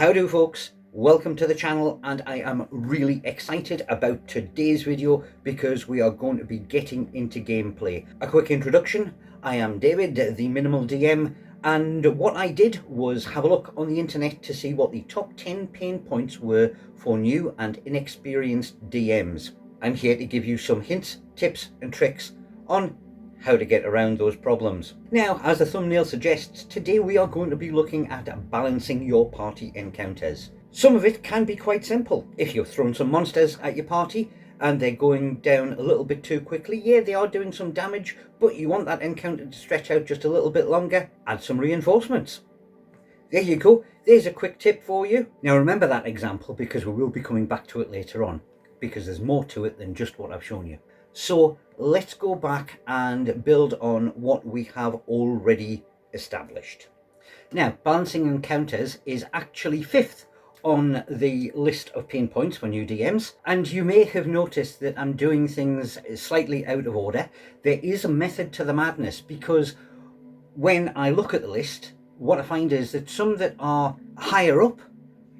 How do folks? Welcome to the channel, and I am really excited about today's video because we are going to be getting into gameplay. A quick introduction: I am David, the Minimal DM, and what I did was have a look on the internet to see what the top 10 pain points were for new and inexperienced DMs. I'm here to give you some hints, tips and tricks on how to get around those problems. Now, as the thumbnail suggests, today we are going to be looking at balancing your party encounters. Some of it can be quite simple. If you've thrown some monsters at your party and they're going down a little bit too quickly, yeah, they are doing some damage, but you want that encounter to stretch out just a little bit longer, add some reinforcements. There you go, there's a quick tip for you. Now remember that example because we will be coming back to it later on, because there's more to it than just what I've shown you. So let's go back and build on what we have already established. Now, balancing encounters is actually fifth on the list of pain points for new DMs, and you may have noticed that I'm doing things slightly out of order. There is a method to the madness, because when I look at the list, what I find is that some that are higher up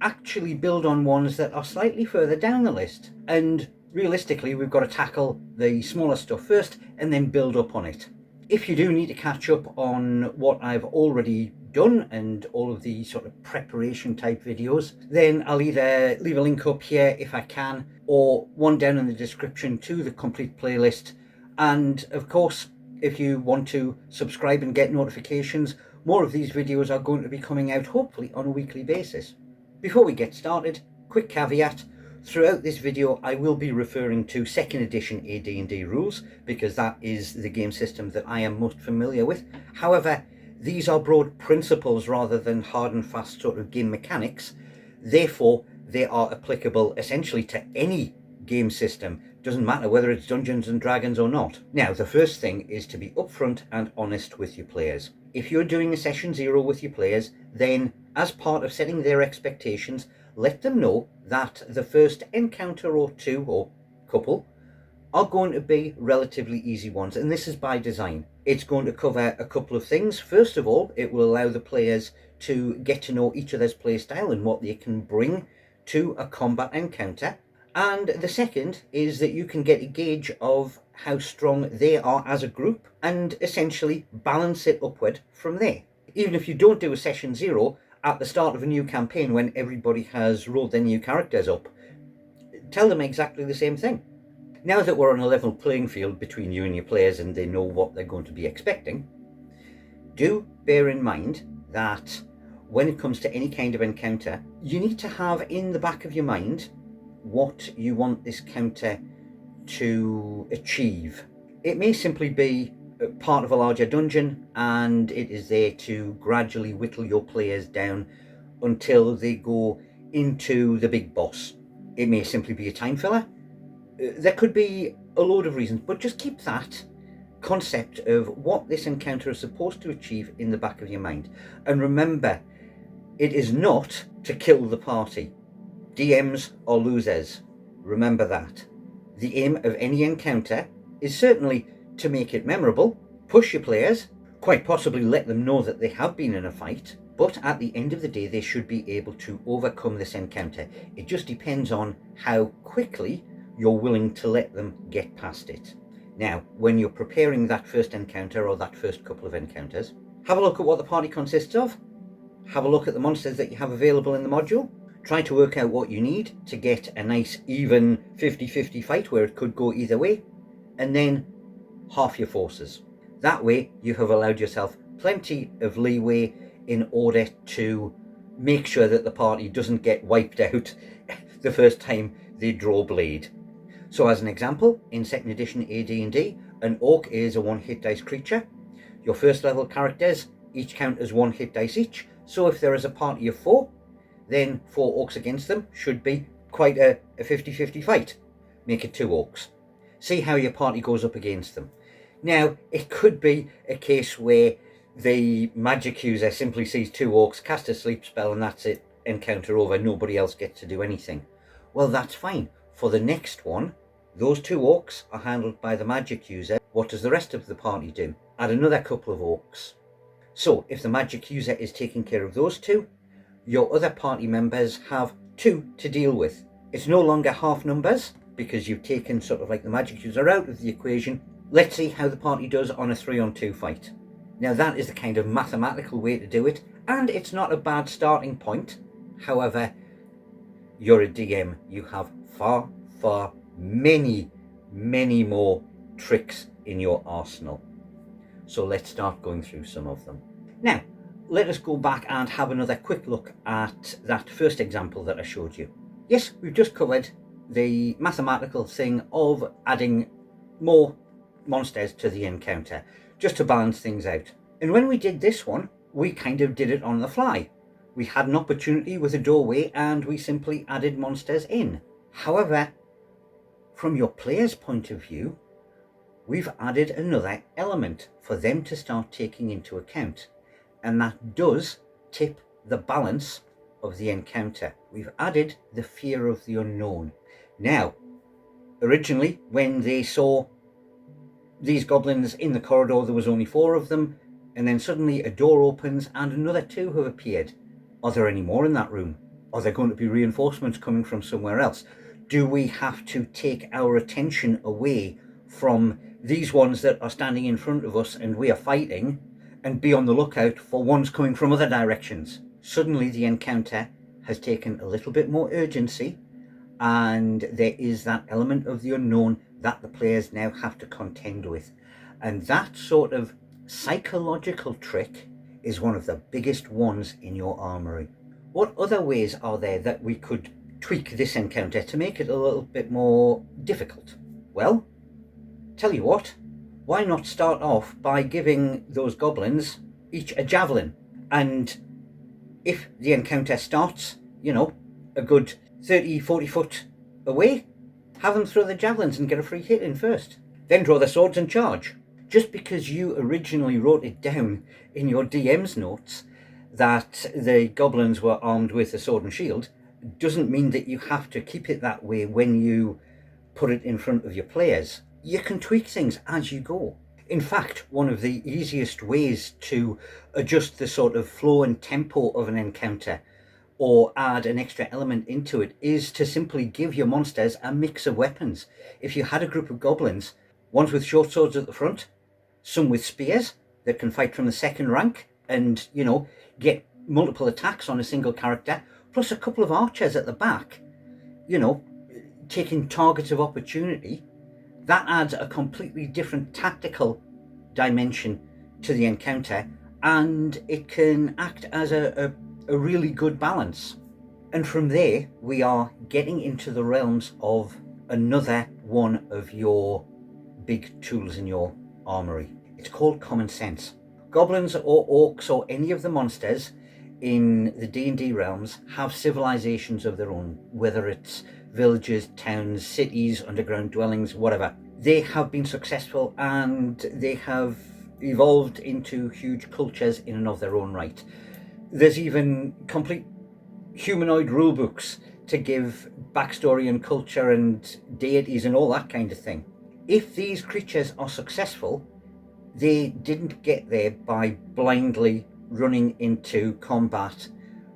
actually build on ones that are slightly further down the list, and realistically we've got to tackle the smaller stuff first and then build up on it. If you do need to catch up on what I've already done and all of the sort of preparation type videos, then I'll either leave a link up here if I can, or one down in the description to the complete playlist. And of course, if you want to subscribe and get notifications, more of these videos are going to be coming out hopefully on a weekly basis. Before we get started, quick caveat: throughout this video I will be referring to 2nd edition AD&D rules because that is the game system that I am most familiar with. However, these are broad principles rather than hard and fast sort of game mechanics. Therefore, they are applicable essentially to any game system. Doesn't matter whether it's Dungeons and Dragons or not. Now, the first thing is to be upfront and honest with your players. If you're doing a session 0 with your players, then as part of setting their expectations, let them know that the first encounter or two or couple are going to be relatively easy ones, and this is by design. It's going to cover a couple of things. First of all, it will allow the players to get to know each other's playstyle and what they can bring to a combat encounter. And the second is that you can get a gauge of how strong they are as a group and essentially balance it upward from there. Even if you don't do a session 0 at the start of a new campaign when everybody has rolled their new characters up, tell them exactly the same thing. Now that we're on a level playing field between you and your players and they know what they're going to be expecting, do bear in mind that when it comes to any kind of encounter, you need to have in the back of your mind what you want this counter to achieve. It may simply be part of a larger dungeon, and it is there to gradually whittle your players down until they go into the big boss. It may simply be a time filler. There could be a load of reasons, but just keep that concept of what this encounter is supposed to achieve in the back of your mind. And remember, it is not to kill the party. DMs are losers. Remember that. The aim of any encounter is certainly to make it memorable, push your players, quite possibly let them know that they have been in a fight, but at the end of the day they should be able to overcome this encounter. It just depends on how quickly you're willing to let them get past it. Now, when you're preparing that first encounter or that first couple of encounters, have a look at what the party consists of, have a look at the monsters that you have available in the module, try to work out what you need to get a nice even 50-50 fight where it could go either way, and then half your forces. That way you have allowed yourself plenty of leeway in order to make sure that the party doesn't get wiped out the first time they draw blade. So as an example, in 2nd edition AD&D, an orc is a 1-hit dice creature. Your first level characters each count as 1 hit dice each, so if there is a party of 4, then 4 orcs against them should be quite a 50-50 fight. Make it 2 orcs. See how your party goes up against them. Now, it could be a case where the magic user simply sees 2 orcs, cast a sleep spell, and that's it, encounter over, nobody else gets to do anything. Well, that's fine. For the next one, those 2 orcs are handled by the magic user. What does the rest of the party do? Add another couple of orcs. So, if the magic user is taking care of those 2, your other party members have 2 to deal with. It's no longer half numbers because you've taken sort of like the magic user out of the equation. Let's see how the party does on a 3-on-2 fight. Now that is the kind of mathematical way to do it, and it's not a bad starting point. However, you're a DM. You have far many more tricks in your arsenal. So let's start going through some of them. Now, let us go back and have another quick look at that first example that I showed you. Yes, we've just covered the mathematical thing of adding more monsters to the encounter, just to balance things out. And when we did this one, we kind of did it on the fly. We had an opportunity with a doorway and we simply added monsters in. However, from your player's point of view, we've added another element for them to start taking into account. And that does tip the balance of the encounter. We've added the fear of the unknown. Now, originally, when they saw these goblins in the corridor, there was only 4 of them, and then suddenly a door opens and another 2 have appeared. Are there any more in that room? Are there going to be reinforcements coming from somewhere else? Do we have to take our attention away from these ones that are standing in front of us and we are fighting, and be on the lookout for ones coming from other directions? Suddenly the encounter has taken a little bit more urgency, and there is that element of the unknown that the players now have to contend with. And that sort of psychological trick is one of the biggest ones in your armory. What other ways are there that we could tweak this encounter to make it a little bit more difficult? Well, tell you what, why not start off by giving those goblins each a javelin? And if the encounter starts, a good 30-40 foot away, have them throw the javelins and get a free hit in first. Then draw their swords and charge. Just because you originally wrote it down in your DM's notes that the goblins were armed with a sword and shield doesn't mean that you have to keep it that way when you put it in front of your players. You can tweak things as you go. In fact, one of the easiest ways to adjust the sort of flow and tempo of an encounter or add an extra element into it is to simply give your monsters a mix of weapons. If you had a group of goblins, ones with short swords at the front, some with spears that can fight from the second rank and, get multiple attacks on a single character, plus a couple of archers at the back, taking targets of opportunity, that adds a completely different tactical dimension to the encounter, and it can act as a really good balance. And from there, we are getting into the realms of another one of your big tools in your armory. It's called common sense. Goblins or orcs or any of the monsters in the D&D realms have civilizations of their own, whether it's villages, towns, cities, underground dwellings, whatever. They have been successful and they have evolved into huge cultures in and of their own right. There's even complete humanoid rulebooks to give backstory and culture and deities and all that kind of thing. If these creatures are successful, they didn't get there by blindly running into combat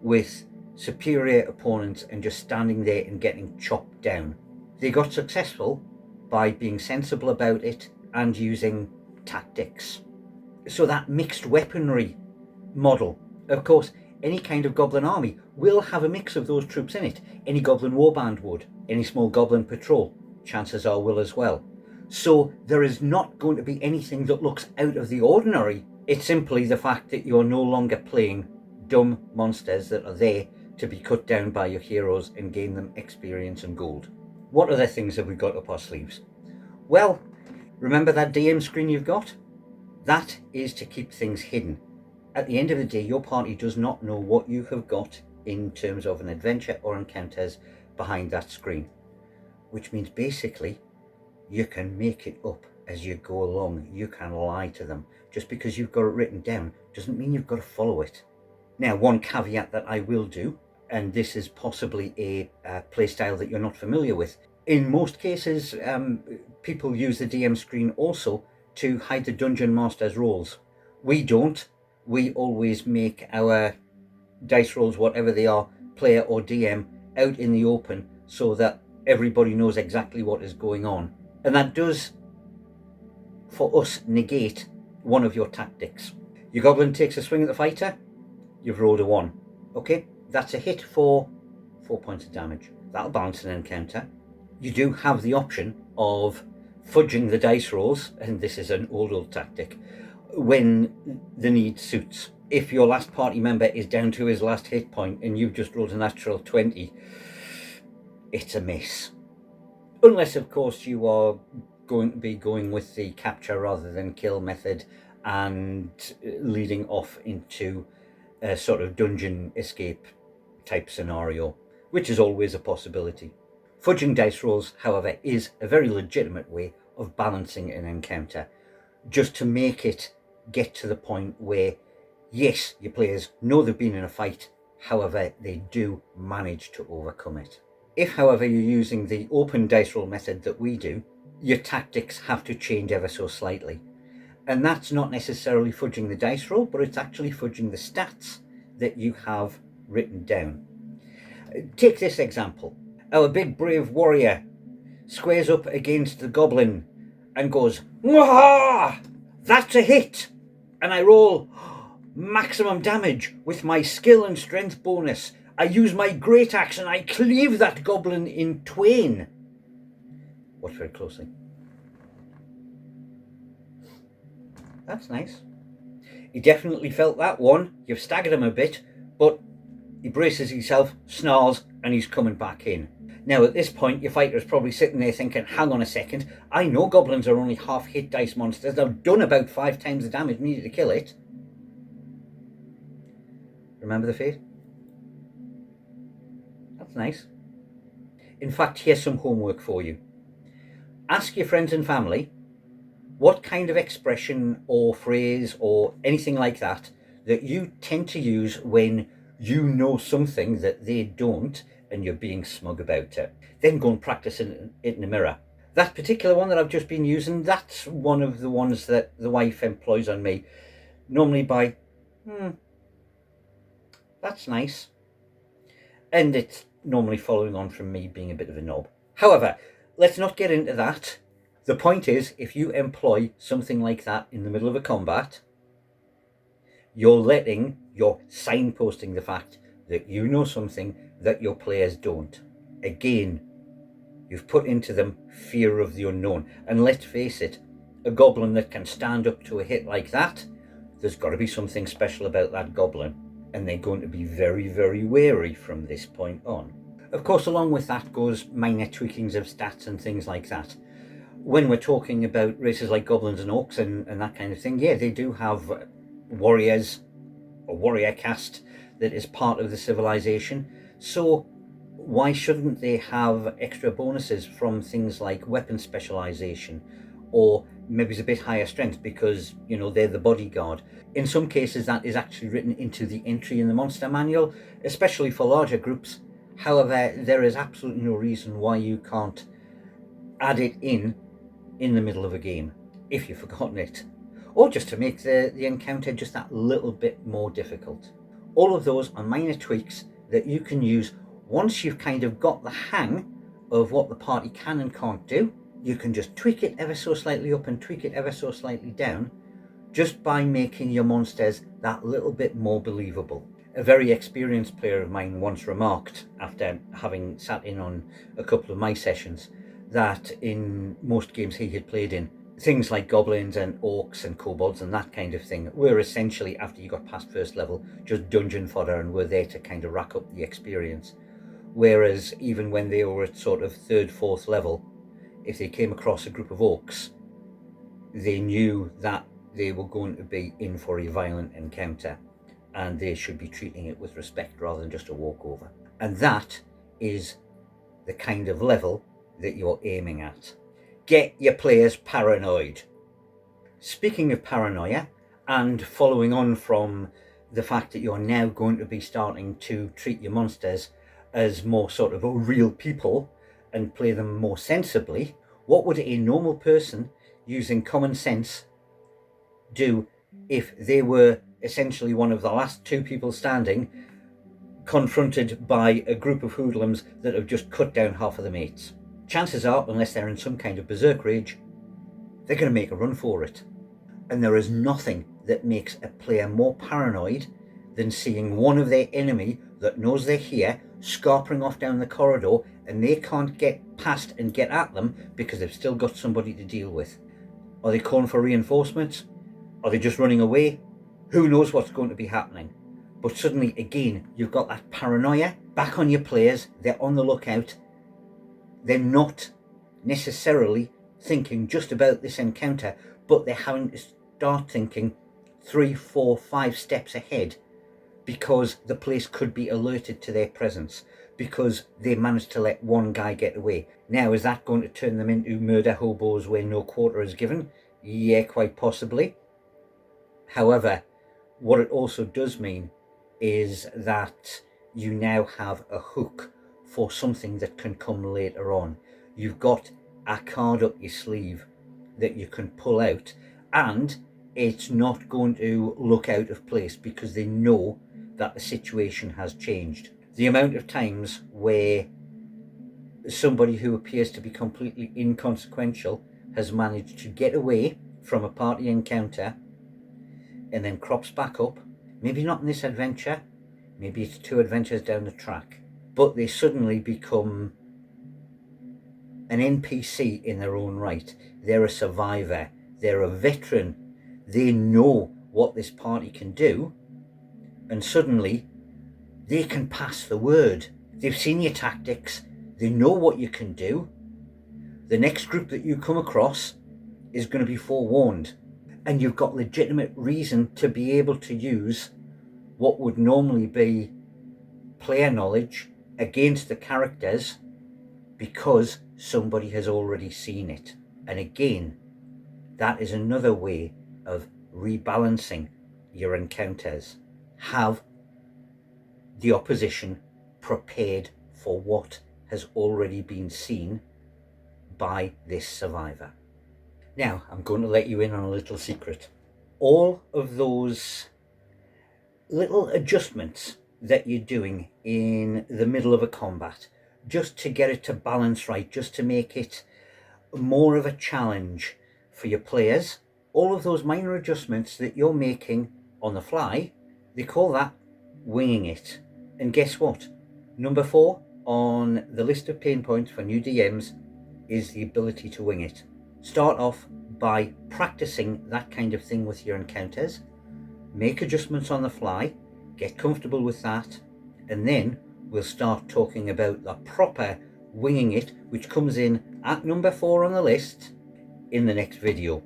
with superior opponents and just standing there and getting chopped down. They got successful by being sensible about it and using tactics. So that mixed weaponry model, of course, any kind of goblin army will have a mix of those troops in it. Any goblin warband would. Any small goblin patrol, chances are, will as well. So there is not going to be anything that looks out of the ordinary. It's simply the fact that you're no longer playing dumb monsters that are there to be cut down by your heroes and gain them experience and gold. What other things have we got up our sleeves? Well, remember that DM screen you've got? That is to keep things hidden. At the end of the day, your party does not know what you have got in terms of an adventure or encounters behind that screen, which means basically you can make it up as you go along. You can lie to them. Just because you've got it written down doesn't mean you've got to follow it. Now, one caveat that I will do, and this is possibly a playstyle that you're not familiar with. In most cases, people use the DM screen also to hide the dungeon master's roles. We don't. We always make our dice rolls, whatever they are, player or DM, out in the open so that everybody knows exactly what is going on. And that does, for us, negate one of your tactics. Your goblin takes a swing at the fighter, you've rolled a 1. Okay, that's a hit for 4 points of damage. That'll balance an encounter. You do have the option of fudging the dice rolls, and this is an old tactic, when the need suits. If your last party member is down to his last hit point and you've just rolled a natural 20, it's a miss. Unless, of course, you are going to be going with the capture rather than kill method and leading off into a sort of dungeon escape type scenario, which is always a possibility. Fudging dice rolls, however, is a very legitimate way of balancing an encounter, just to make it get to the point where, yes, your players know they've been in a fight, however, they do manage to overcome it. If, however, you're using the open dice roll method that we do, your tactics have to change ever so slightly. And that's not necessarily fudging the dice roll, but it's actually fudging the stats that you have written down. Take this example. Our big brave warrior squares up against the goblin and goes, "Mwah! That's a hit!" And I roll maximum damage with my skill and strength bonus. I use my great axe and I cleave that goblin in twain. Watch very closely. That's nice. He definitely felt that one. You've staggered him a bit, but he braces himself, snarls, and he's coming back in. Now, at this point, your fighter's probably sitting there thinking, hang on a second, I know goblins are only half hit dice monsters. I've done about 5 times the damage needed to kill it. Remember the fate? That's nice. In fact, here's some homework for you. Ask your friends and family what kind of expression or phrase or anything like that you tend to use when you know something that they don't and you're being smug about it. Then go and practice it in the mirror. That particular one that I've just been using, that's one of the ones that the wife employs on me, normally by, that's nice. And it's normally following on from me being a bit of a knob. However, let's not get into that. The point is, if you employ something like that in the middle of a combat, you're signposting the fact that you know something that your players don't. Again, you've put into them fear of the unknown. And let's face it, a goblin that can stand up to a hit like that, there's got to be something special about that goblin. And they're going to be very, very wary from this point on. Of course, along with that goes minor tweakings of stats and things like that. When we're talking about races like goblins and orcs and that kind of thing, yeah, they do have warriors, a warrior caste that is part of the civilization. So why shouldn't they have extra bonuses from things like weapon specialization, or maybe it's a bit higher strength because, they're the bodyguard. In some cases, that is actually written into the entry in the monster manual, especially for larger groups. However, there is absolutely no reason why you can't add it in the middle of a game, if you've forgotten it, or just to make the encounter just that little bit more difficult. All of those are minor tweaks that you can use once you've kind of got the hang of what the party can and can't do. You can just tweak it ever so slightly up and tweak it ever so slightly down, just by making your monsters that little bit more believable. A very experienced player of mine once remarked, after having sat in on a couple of my sessions, that in most games he had played in, things like goblins and orcs and kobolds and that kind of thing were essentially, after you got past first level, just dungeon fodder and were there to kind of rack up the experience. Whereas even when they were at sort of 3rd, 4th level, if they came across a group of orcs, they knew that they were going to be in for a violent encounter and they should be treating it with respect rather than just a walkover. And that is the kind of level that you're aiming at. Get your players paranoid. Speaking of paranoia, and following on from the fact that you're now going to be starting to treat your monsters as more sort of real people and play them more sensibly, what would a normal person using common sense do if they were essentially one of the last 2 people standing confronted by a group of hoodlums that have just cut down half of the mates. Chances are, unless they're in some kind of berserk rage, they're going to make a run for it. And there is nothing that makes a player more paranoid than seeing one of their enemy that knows they're here scarpering off down the corridor and they can't get past and get at them because they've still got somebody to deal with. Are they calling for reinforcements? Are they just running away? Who knows what's going to be happening? But suddenly, again, you've got that paranoia back on your players. They're on the lookout. They're not necessarily thinking just about this encounter, but they're having to start thinking 3, 4, 5 steps ahead because the place could be alerted to their presence because they managed to let one guy get away. Now, is that going to turn them into murder hobos where no quarter is given? Yeah, quite possibly. However, what it also does mean is that you now have a hook for something that can come later on. You've got a card up your sleeve that you can pull out, and it's not going to look out of place because they know that the situation has changed. The amount of times where somebody who appears to be completely inconsequential has managed to get away from a party encounter and then crops back up, maybe not in this adventure, maybe it's 2 adventures down the track, but they suddenly become an NPC in their own right. They're a survivor, they're a veteran, they know what this party can do, and suddenly they can pass the word. They've seen your tactics, they know what you can do. The next group that you come across is going to be forewarned, and you've got legitimate reason to be able to use what would normally be player knowledge against the characters because somebody has already seen it. And again, that is another way of rebalancing your encounters. Have the opposition prepared for what has already been seen by this survivor. Now, I'm going to let you in on a little secret. All of those little adjustments that you're doing in the middle of a combat, just to get it to balance right, just to make it more of a challenge for your players, all of those minor adjustments that you're making on the fly, they call that winging it. And guess what? Number 4 on the list of pain points for new DMs is the ability to wing it. Start off by practicing that kind of thing with your encounters. Make adjustments on the fly, get comfortable with that, and then we'll start talking about the proper winging it, which comes in at number 4 on the list in the next video.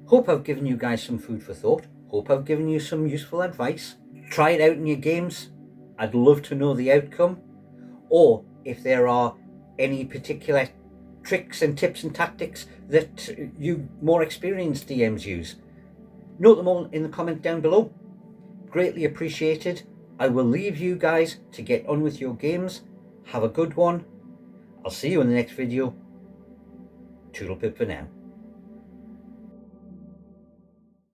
Hope I've given you guys some food for thought. Hope I've given you some useful advice. Try it out in your games. I'd love to know the outcome, or if there are any particular tricks and tips and tactics that you more experienced DMs use. Note them all in the comment down below. Greatly appreciated. I will leave you guys to get on with your games. Have a good one. I'll see you in the next video. Toodle pip for now.